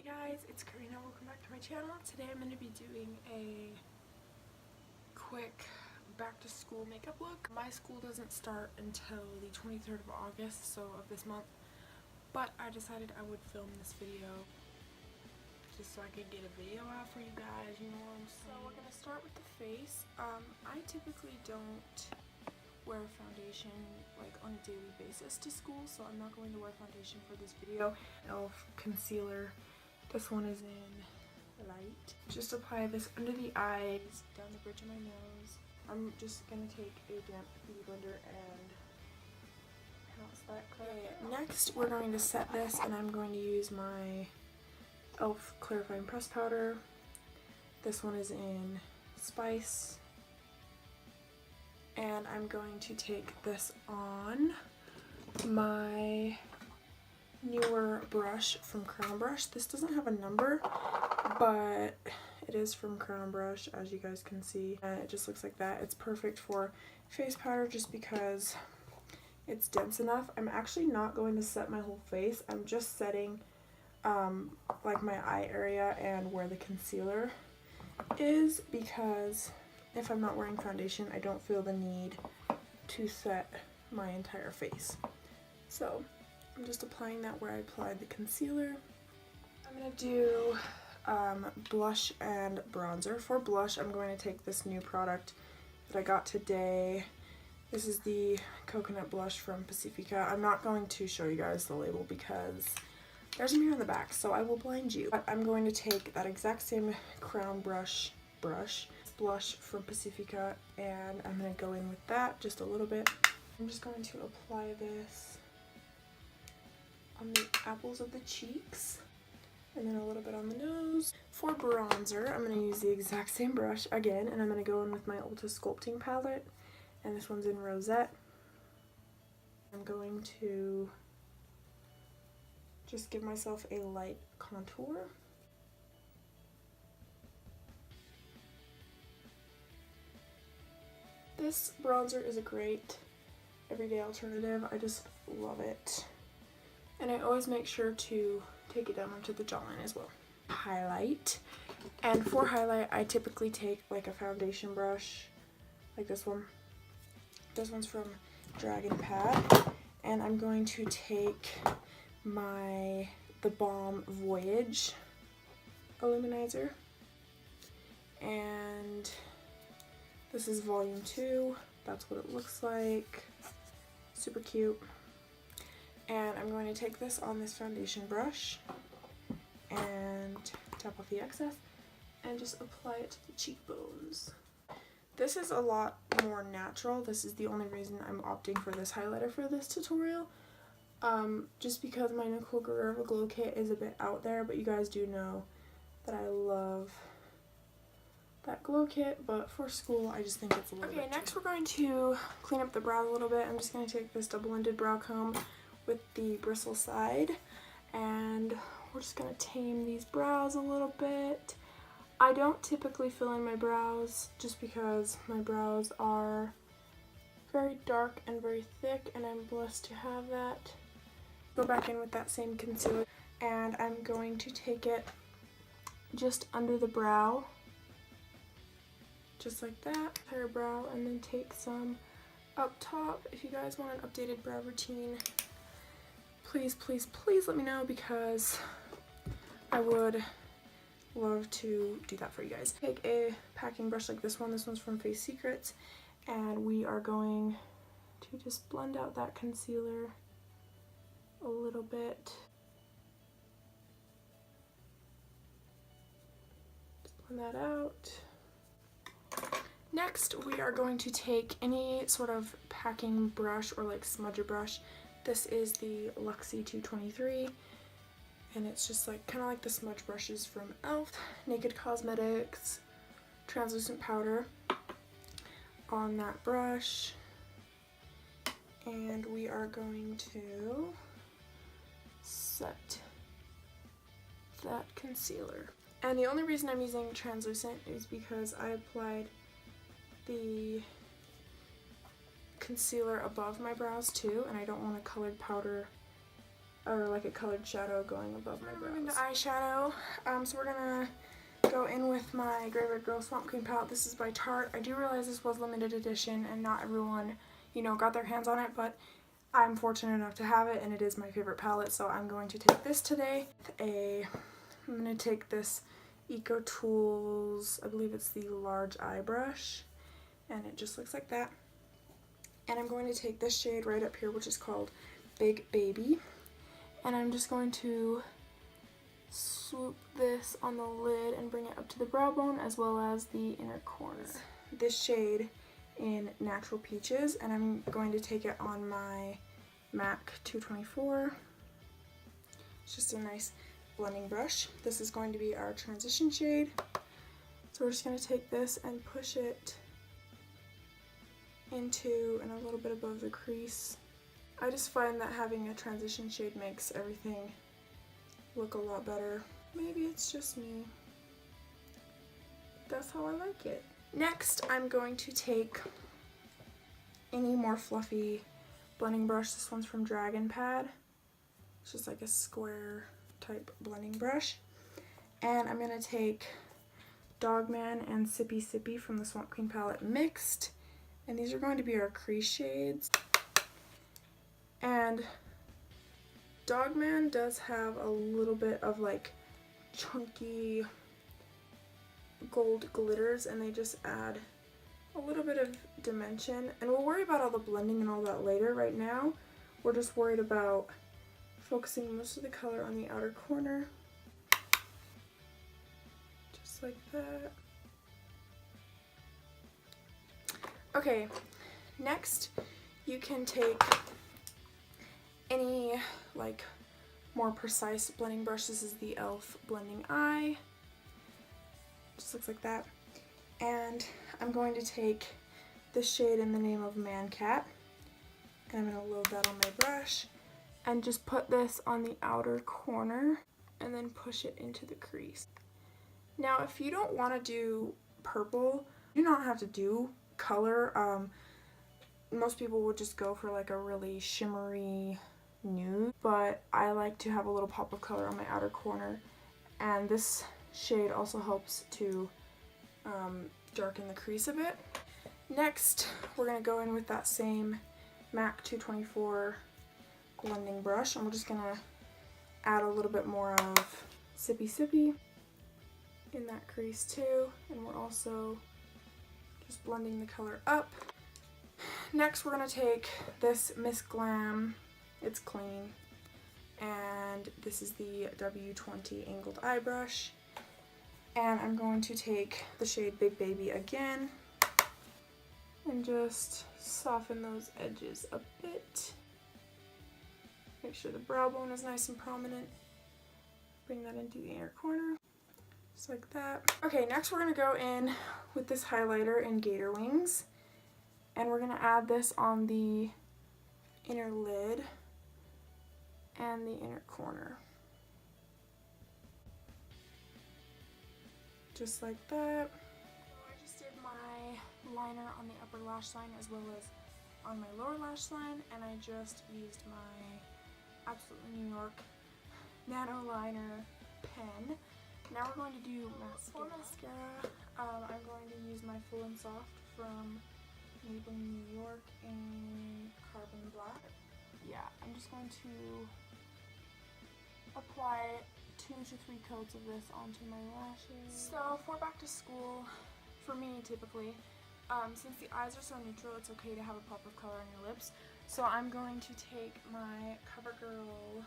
Hey guys, it's Karina. Welcome back to my channel. Today I'm going to be doing a quick back to school makeup look. My school doesn't start until the 23rd of August, so of this month, but I decided I would film this video just so I could get a video out for you guys, you know what I'm saying? So we're going to start with the face. I typically don't wear foundation like on a daily basis to school, so I'm not going to wear foundation for this video. e.l.f. concealer. This one is in light. Just apply this under the eyes, down the bridge of my nose. I'm just gonna take a damp beauty blender and pounce that color. Okay, next we're going to set this, and I'm going to use my e.l.f. clarifying press powder. This one is in Spice. And I'm going to take this on my newer brush from Crown Brush. This doesn't have a number, but it is from Crown Brush, as you guys can see. And it just looks like that. It's perfect for face powder just because it's dense enough. I'm actually not going to set my whole face. I'm just setting like my eye area and where the concealer is, because if I'm not wearing foundation, I don't feel the need to set my entire face. So I'm just applying that where I applied the concealer. I'm going to do blush and bronzer. For blush, I'm going to take this new product that I got today. This is the coconut blush from Pacifica. I'm not going to show you guys the label because there's a mirror on the back, so I will blind you. But I'm going to take that exact same Crown Brush blush from Pacifica, and I'm going to go in with that just a little bit. I'm just going to apply this on the apples of the cheeks and then a little bit on the nose. For bronzer, I'm going to use the exact same brush again, and I'm going to go in with my Ulta Sculpting palette, and this one's in Rosette. I'm going to just give myself a light contour. This bronzer is a great everyday alternative. I just love it. And I always make sure to take it down onto the jawline as well. Highlight. And for highlight, I typically take like a foundation brush, like this one. This one's from Dragon Pad. And I'm going to take the Balm Voyage Illuminizer. And this is volume 2. That's what it looks like. Super cute. And I'm going to take this on this foundation brush and tap off the excess and just apply it to the cheekbones. This is a lot more natural. This is the only reason I'm opting for this highlighter for this tutorial. Just because my Nicole Guerrero Glow Kit is a bit out there, but you guys do know that I love that glow kit, but for school I just think it's a little bit. Okay, next we're going to clean up the brows a little bit. I'm just going to take this double-ended brow comb with the bristle side, and we're just going to tame these brows a little bit. I don't typically fill in my brows just because my brows are very dark and very thick, and I'm blessed to have that. Go back in with that same concealer, and I'm going to take it just under the brow, just like that, entire brow, and then take some up top. If you guys want an updated brow routine, please, please, please let me know, because I would love to do that for you guys. Take a packing brush like this one. This one's from Face Secrets, and we are going to just blend out that concealer a little bit. Just blend that out. Next, we are going to take any sort of packing brush or like smudger brush. This is the Luxie 223, and it's just like kind of like the smudge brushes from e.l.f. Naked Cosmetics translucent powder on that brush, and we are going to set that concealer. And the only reason I'm using translucent is because I applied the concealer above my brows too, and I don't want a colored powder or like a colored shadow going above my brows. Into eyeshadow. So we're gonna go in with my Graveyard Girl Swamp Queen palette. This is by Tarte. I do realize this was limited edition and not everyone, you know, got their hands on it, but I'm fortunate enough to have it and it is my favorite palette, so I'm going to take this today. I'm going to take this Eco Tools, I believe it's the large eye brush, and it just looks like that. And I'm going to take this shade right up here, which is called Big Baby, and I'm just going to swoop this on the lid and bring it up to the brow bone as well as the inner corner. This shade in Natural Peaches, and I'm going to take it on my MAC 224. It's just a nice blending brush. This is going to be our transition shade. So we're just going to take this and push it into and a little bit above the crease. I just find that having a transition shade makes everything look a lot better. Maybe it's just me. That's how I like it. Next, I'm going to take any more fluffy blending brush. This one's from Dragon Pad. It's just like a square type blending brush. And I'm going to take Dogman and Sippy Sippy from the Swamp Queen palette mixed. And these are going to be our crease shades. And Dogman does have a little bit of like chunky gold glitters, and they just add a little bit of dimension. And we'll worry about all the blending and all that later. Right now, we're just worried about focusing most of the color on the outer corner. Just like that. Okay, next you can take any like more precise blending brush. This is the e.l.f. Blending Eye. Just looks like that. And I'm going to take this shade in the name of Man Cat, and I'm going to load that on my brush and just put this on the outer corner and then push it into the crease. Now if you don't want to do purple, you do not have to do color. Most people would just go for like a really shimmery nude, but I like to have a little pop of color on my outer corner, and this shade also helps to darken the crease a bit. Next, we're going to go in with that same MAC 224 blending brush, and we're just going to add a little bit more of Sippy Sippy in that crease too, and we're also just blending the color up. Next, we're going to take this Miss Glam, it's clean, and this is the W20 angled eye brush, and I'm going to take the shade Big Baby again and just soften those edges a bit. Make sure the brow bone is nice and prominent. Bring that into the inner corner, just like that. Okay, next we're going to go in with this highlighter in Gator Wings, and we're going to add this on the inner lid and the inner corner. Just like that. So I just did my liner on the upper lash line as well as on my lower lash line, and I just used my Absolutely New York Nano Liner pen. Now we're going to do mascara. For mascara, I'm going to use my Full and Soft from Maybelline New York in Carbon Black. Yeah, I'm just going to apply 2 to 3 coats of this onto my lashes. So for back to school, for me typically, since the eyes are so neutral, it's okay to have a pop of color on your lips. So I'm going to take my CoverGirl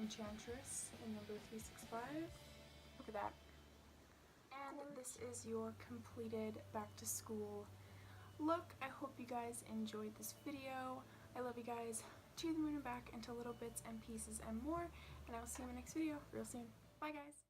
Enchantress in number 365. Look at that. And this is your completed back to school look. I hope you guys enjoyed this video. I love you guys to the moon and back, into little bits and pieces and more, and I will see you in my next video real soon. Bye guys!